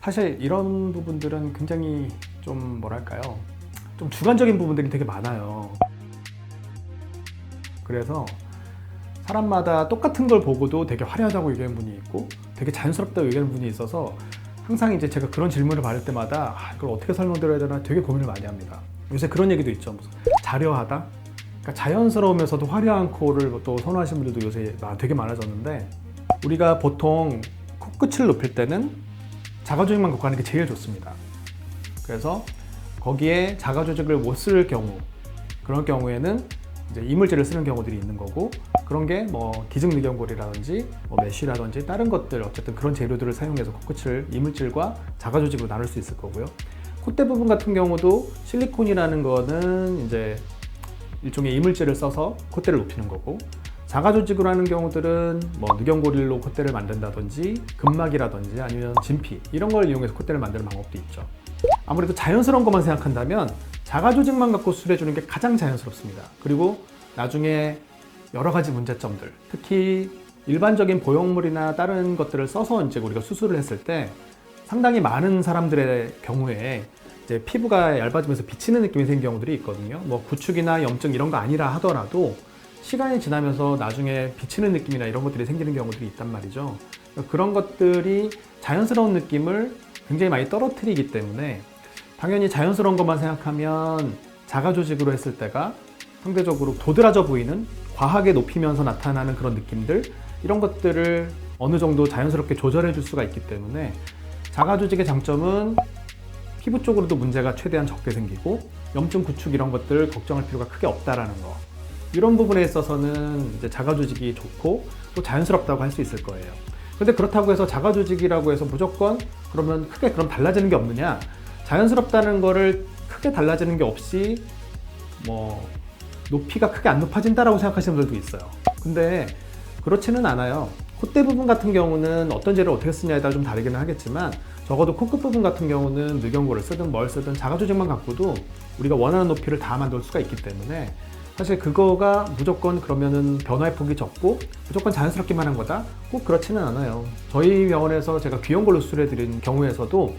사실 이런 부분들은 굉장히 좀 뭐랄까요? 좀 주관적인 부분들이 되게 많아요. 그래서 사람마다 똑같은 걸 보고도 되게 화려하다고 얘기하는 분이 있고 되게 자연스럽다고 얘기하는 분이 있어서 항상 이제 제가 그런 질문을 받을 때마다 이걸 어떻게 설명드려야 되나 되게 고민을 많이 합니다. 요새 그런 얘기도 있죠. 무슨 자려하다? 그러니까 자연스러우면서도 화려한 코를 또 선호하시는 분들도 요새 되게 많아졌는데, 우리가 보통 코끝을 높일 때는 자가조직만 갖고 가는 게 제일 좋습니다. 그래서 거기에 자가조직을 못 쓸 경우, 그런 경우에는 이제 이물질을 쓰는 경우들이 있는 거고, 그런 게 뭐 기증늑연골이라든지 뭐 메쉬라든지 다른 것들, 어쨌든 그런 재료들을 사용해서 코끝을 이물질과 자가조직으로 나눌 수 있을 거고요. 콧대 부분 같은 경우도 실리콘이라는 거는 이제 일종의 이물질을 써서 콧대를 높이는 거고, 자가조직으로 하는 경우들은 뭐 늑연골로 콧대를 만든다든지 근막이라든지 아니면 진피, 이런 걸 이용해서 콧대를 만드는 방법도 있죠. 아무래도 자연스러운 것만 생각한다면 자가조직만 갖고 수술해 주는 게 가장 자연스럽습니다. 그리고 나중에 여러 가지 문제점들, 특히 일반적인 보형물이나 다른 것들을 써서 이제 우리가 수술을 했을 때 상당히 많은 사람들의 경우에 이제 피부가 얇아지면서 비치는 느낌이 생긴 경우들이 있거든요. 뭐 구축이나 염증 이런 거 아니라 하더라도 시간이 지나면서 나중에 비치는 느낌이나 이런 것들이 생기는 경우들이 있단 말이죠. 그런 것들이 자연스러운 느낌을 굉장히 많이 떨어뜨리기 때문에 당연히 자연스러운 것만 생각하면 자가조직으로 했을 때가 상대적으로 도드라져 보이는, 과하게 높이면서 나타나는 그런 느낌들, 이런 것들을 어느 정도 자연스럽게 조절해 줄 수가 있기 때문에 자가조직의 장점은 피부 쪽으로도 문제가 최대한 적게 생기고 염증 구축 이런 것들 걱정할 필요가 크게 없다라는 거, 이런 부분에 있어서는 이제 자가조직이 좋고 또 자연스럽다고 할 수 있을 거예요. 근데 그렇다고 해서 자가조직이라고 해서 무조건 그러면 크게 그럼 달라지는 게 없느냐? 자연스럽다는 거를 크게 달라지는 게 없이 뭐 높이가 크게 안 높아진다라고 생각하시는 분들도 있어요. 근데 그렇지는 않아요. 콧대 부분 같은 경우는 어떤 재료를 어떻게 쓰냐에 따라 좀 다르기는 하겠지만, 적어도 코끝 부분 같은 경우는 늑연골을 쓰든 뭘 쓰든 자가조직만 갖고도 우리가 원하는 높이를 다 만들 수가 있기 때문에 사실 그거가 무조건 그러면은 변화의 폭이 적고 무조건 자연스럽게만 한 거다? 꼭 그렇지는 않아요. 저희 병원에서 제가 귀연골로 수술해드린 경우에서도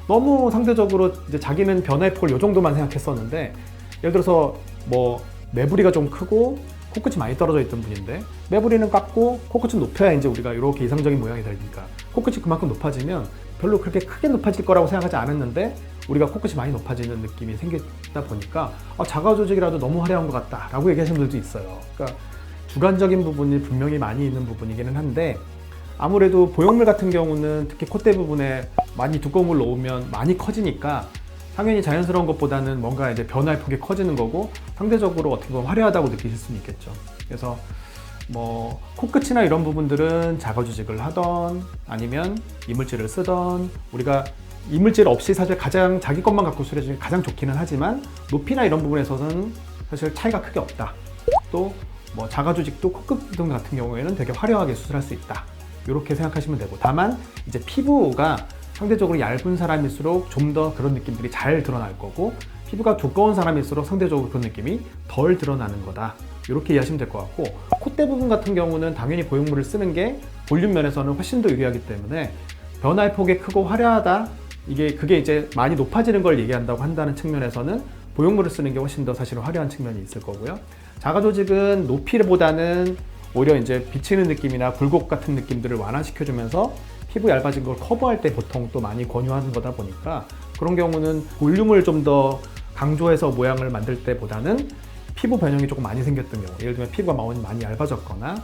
너무 상대적으로 이제 자기는 변화의 폭을 이 정도만 생각했었는데, 예를 들어서 뭐 매부리가 좀 크고 코끝이 많이 떨어져 있던 분인데 매부리는 깎고 코끝은 높여야 이제 우리가 이렇게 이상적인 모양이 되니까 코끝이 그만큼 높아지면 별로 그렇게 크게 높아질 거라고 생각하지 않았는데 우리가 코끝이 많이 높아지는 느낌이 생기다 보니까 자가조직이라도 너무 화려한 것 같다 라고 얘기하시는 분들도 있어요. 그러니까 주관적인 부분이 분명히 많이 있는 부분이기는 한데, 아무래도 보형물 같은 경우는 특히 콧대 부분에 많이 두꺼운 걸 놓으면 많이 커지니까 당연히 자연스러운 것보다는 뭔가 이제 변화의 폭이 커지는 거고 상대적으로 어떻게 보면 화려하다고 느끼실 수는 있겠죠. 그래서 뭐 코끝이나 이런 부분들은 자가조직을 하던 아니면 이물질을 쓰던, 우리가 이물질 없이 사실 가장 자기 것만 갖고 수술해주는 게 가장 좋기는 하지만 높이나 이런 부분에서는 사실 차이가 크게 없다. 또 뭐 자가조직도 코끝 부분 같은 경우에는 되게 화려하게 수술할 수 있다. 이렇게 생각하시면 되고, 다만 이제 피부가 상대적으로 얇은 사람일수록 좀 더 그런 느낌들이 잘 드러날 거고, 피부가 두꺼운 사람일수록 상대적으로 그런 느낌이 덜 드러나는 거다. 이렇게 이해하시면 될 것 같고, 콧대 부분 같은 경우는 당연히 보형물을 쓰는 게 볼륨 면에서는 훨씬 더 유리하기 때문에 변화의 폭이 크고 화려하다, 그게 이제 많이 높아지는 걸 얘기한다고 한다는 측면에서는 보형물을 쓰는 게 훨씬 더 사실은 화려한 측면이 있을 거고요. 자가조직은 높이보다는 오히려 이제 비치는 느낌이나 굴곡 같은 느낌들을 완화시켜주면서 피부 얇아진 걸 커버할 때 보통 또 많이 권유하는 거다 보니까, 그런 경우는 볼륨을 좀 더 강조해서 모양을 만들 때보다는 피부 변형이 조금 많이 생겼던 경우, 예를 들면 피부가 많이 얇아졌거나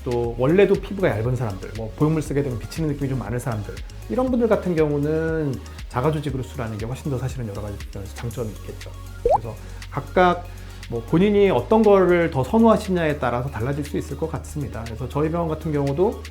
또 원래도 피부가 얇은 사람들, 뭐 보형물 쓰게 되면 비치는 느낌이 좀 많은 사람들, 이런 분들 같은 경우는 자가조직으로 수술하는 게 훨씬 더 사실은 여러 가지 장점이 있겠죠. 그래서 각각 뭐 본인이 어떤 거를 더 선호하시냐에 따라서 달라질 수 있을 것 같습니다. 그래서 저희 병원 같은 경우도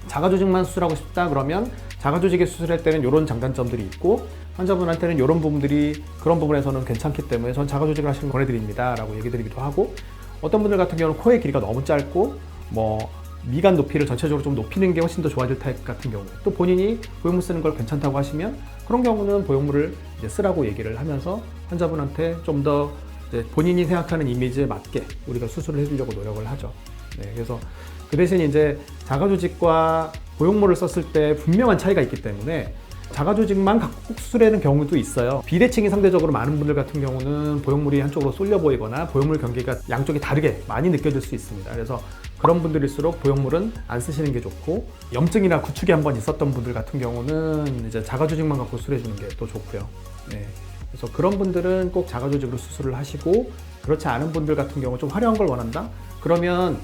자가조직만 수술하고 싶다 그러면 자가조직에 수술할 때는 이런 장단점들이 있고, 환자분한테는 이런 부분들이 그런 부분에서는 괜찮기 때문에 전 자가조직을 하시는 걸 권해드립니다 라고 얘기 드리기도 하고, 어떤 분들 같은 경우는 코의 길이가 너무 짧고 뭐 미간 높이를 전체적으로 좀 높이는 게 훨씬 더 좋아질 타입 같은 경우, 또 본인이 보형물 쓰는 걸 괜찮다고 하시면 그런 경우는 보형물을 이제 쓰라고 얘기를 하면서 환자분한테 좀 더 본인이 생각하는 이미지에 맞게 우리가 수술을 해주려고 노력을 하죠. 네, 그래서 그 대신 이제 자가조직과 보형물을 썼을 때 분명한 차이가 있기 때문에 자가조직만 갖고 꼭 수술하는 경우도 있어요. 비대칭이 상대적으로 많은 분들 같은 경우는 보형물이 한쪽으로 쏠려 보이거나 보형물 경계가 양쪽이 다르게 많이 느껴질 수 있습니다. 그래서 그런 분들일수록 보형물은 안 쓰시는 게 좋고, 염증이나 구축이 한번 있었던 분들 같은 경우는 이제 자가조직만 갖고 수술해 주는 게 또 좋고요. 네. 그래서 그런 분들은 꼭 자가조직으로 수술을 하시고, 그렇지 않은 분들 같은 경우 좀 화려한 걸 원한다? 그러면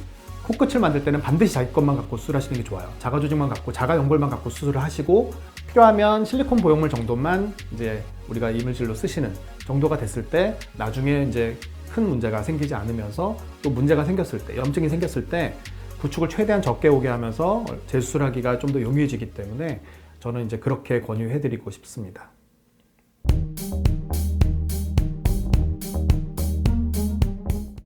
코끝을 만들 때는 반드시 자기 것만 갖고 수술하시는 게 좋아요. 자가조직만 갖고, 자가연골만 갖고 수술을 하시고, 필요하면 실리콘 보형물 정도만 이제 우리가 이물질로 쓰시는 정도가 됐을 때, 나중에 이제 큰 문제가 생기지 않으면서, 또 문제가 생겼을 때, 염증이 생겼을 때 구축을 최대한 적게 오게 하면서 재수술하기가 좀 더 용이해지기 때문에 저는 이제 그렇게 권유해드리고 싶습니다.